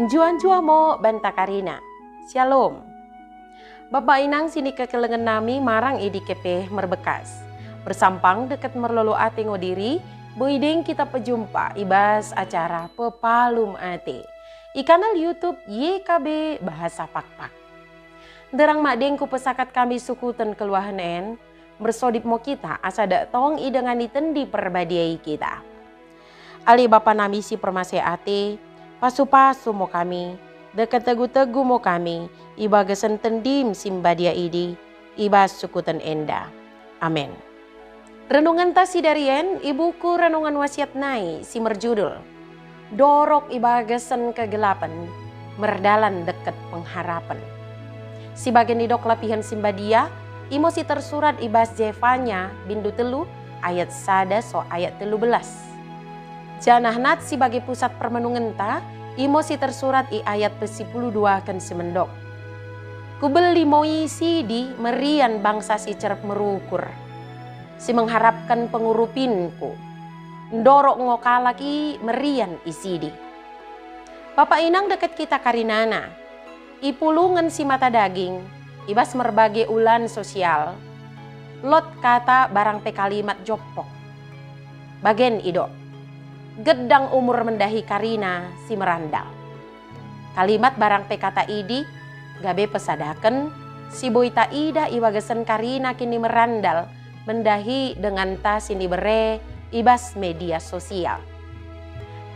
Juan mo banta Karina. Shalom. Bapak inang sini kekelengan nami marang idi kepe merbekas. Bersampang dekat merlolo ate ngodiri, buideng kita pejumpa ibas acara Pepalum Ate. I kanal YouTube YKB Bahasa Pakpak. Derang madengku pesakat kami sukutan keluahanen, bersodip mo kita asa dak tong idengani tendi perbadiai kita. Ali bapa nami si permase ate, pasu-pasu mo kami, dekat tegu-tegu mo kami, iba gesen tendim simbadia idi, iba sukutan enda. Amin. Renungan tasi darien, ibuku renungan wasiat nai si merjudul, Dorok iba gesen kegelapan, merdalan deket pengharapan. Si bagian didok lapihan simbadia, imo si tersurat ibas Jevanya bindu telu, ayat sada so ayat 13. Janah nat sebagai pusat permenungan ta, imo si tersurat i ayat 12 kan semendok. Kubeli moi sidi merian bangsa si cerep merukur. Si mengharapkan pengurupinku. Ndorok ngokalaki merian isidi. Bapak inang deket kita karinana. Ipulungan si mata daging, ibas merbagai ulan sosial. Lot kata barang pe kalimat jopok. Bagen ido. Gedang umur mendahi Karina si merandal. Kalimat barang pe kata idi, gabe pesadaken, si boita ida iwagesen Karina kini merandal, mendahi dengan ta sini bere ibas media sosial.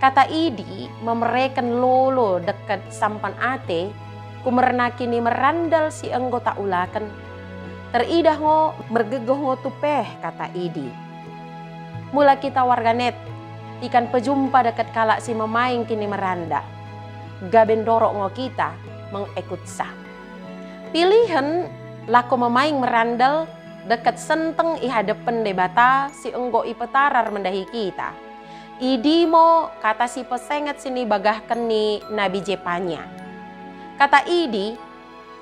Kata idi memereken lolo deket sampan ate, kumerna kini merandal si anggota ulaken. Teridah ngo mergegoh ngo tupeh kata idi. Mula kita warganet, ikan pejumpa dekat kalak si memaing kini meranda. Gaben dorok ngo kita mengikut sah. Pilihan lako memaing merandal dekat senteng ihadepen debata si enggo ipetarar mendahi kita. Idimo kata si pesenget sini bagahkan ni Nabi Jepanya. Kata idi,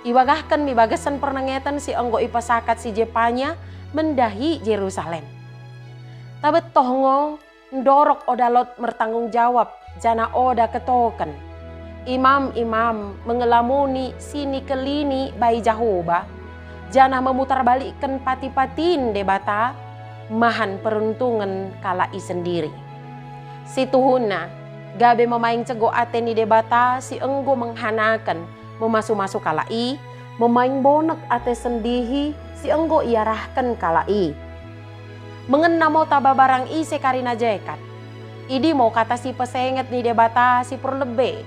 iwagahkan mi bagasan pernangetan si enggo ipasakat si Jepanya mendahi Yerusalem. Tabet tohngo ndorok odalot bertanggung jawab jana oda ketoken. Imam-imam mengelamuni sini kelini bayi Jahoba. Jana memutar balikkan pati-patin debata mahan peruntungan kalai sendiri. Si tuhuna gabe memaing cego ateni debata si enggo menghanakan memasu-masu kalai, memaing bonek ate sendihi si enggo iarahkan kalai. Mengena mau taba barang ise Karina jekat. Idi mau kata si pesenget ni debata si purlebe.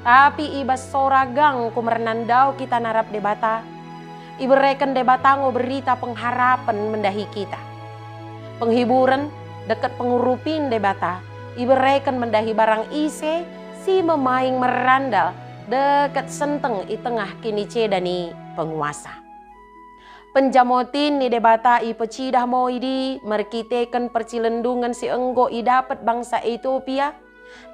Tapi ibas soragang kumerenandau kita narap debata. Ibereken debata ngo berita pengharapan mendahi kita. Penghiburan dekat pengurupin debata. Ibereken mendahi barang ise si memaing merandal dekat senteng i tengah kini cedani penguasa. Penjamotin ni debata i pecidah mo idi merkiteken percilendungan si enggo i dapat bangsa Ethiopia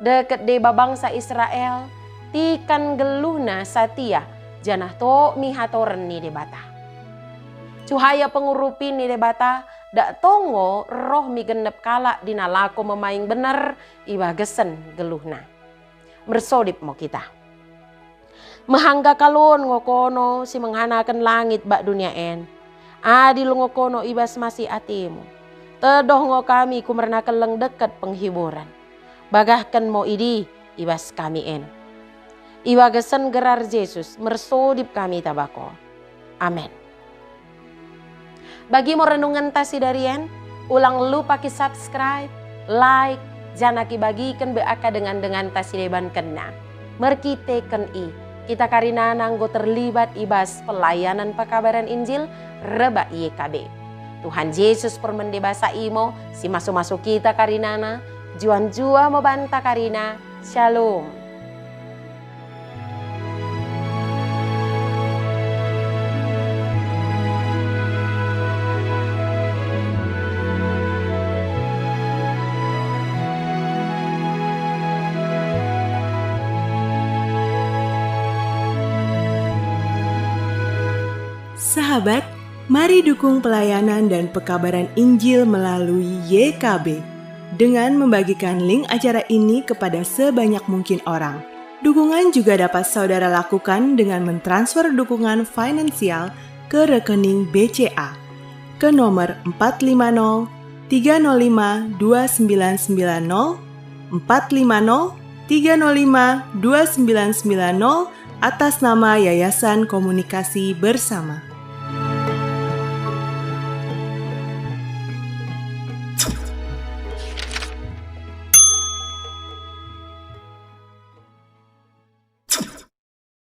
deket deba bangsa Israel tikan geluhna satia janah to mi hatoren ni debata. Cuhaya pengurupin ni debata dak tongo roh mi genep kalak dinalako memaing bener iwa gesen geluhna. Bersodip mo kita. Mahangga kalon ngokono si menghanakan langit bak dunia en. Adil ngokono ibas masih atimu. Tedoh ngo kami kumerna keleng dekat penghiburan. Bagahkan mo idi ibas kami en. Iwa gesen gerar Yesus mersodip kami tabako. Amin. Bagi mo renungan tasi darian, ulang lupa ki subscribe, like, janaki bagikan beaka dengan tasi deban kena. Merkiteken kita Karina nanggo terlibat ibas pelayanan pekabaran Injil reba YKB. Tuhan Yesus permendebasa imo si masuk-masuk kita Karinana, juan-jua membanta Karina. Shalom. Sahabat, mari dukung pelayanan dan pekabaran Injil melalui YKB. dengan membagikan link acara ini kepada sebanyak mungkin orang. Dukungan juga dapat saudara lakukan dengan mentransfer dukungan finansial ke rekening BCA ke nomor 450 305 2990 450 305 2990 atas nama Yayasan Komunikasi Bersama.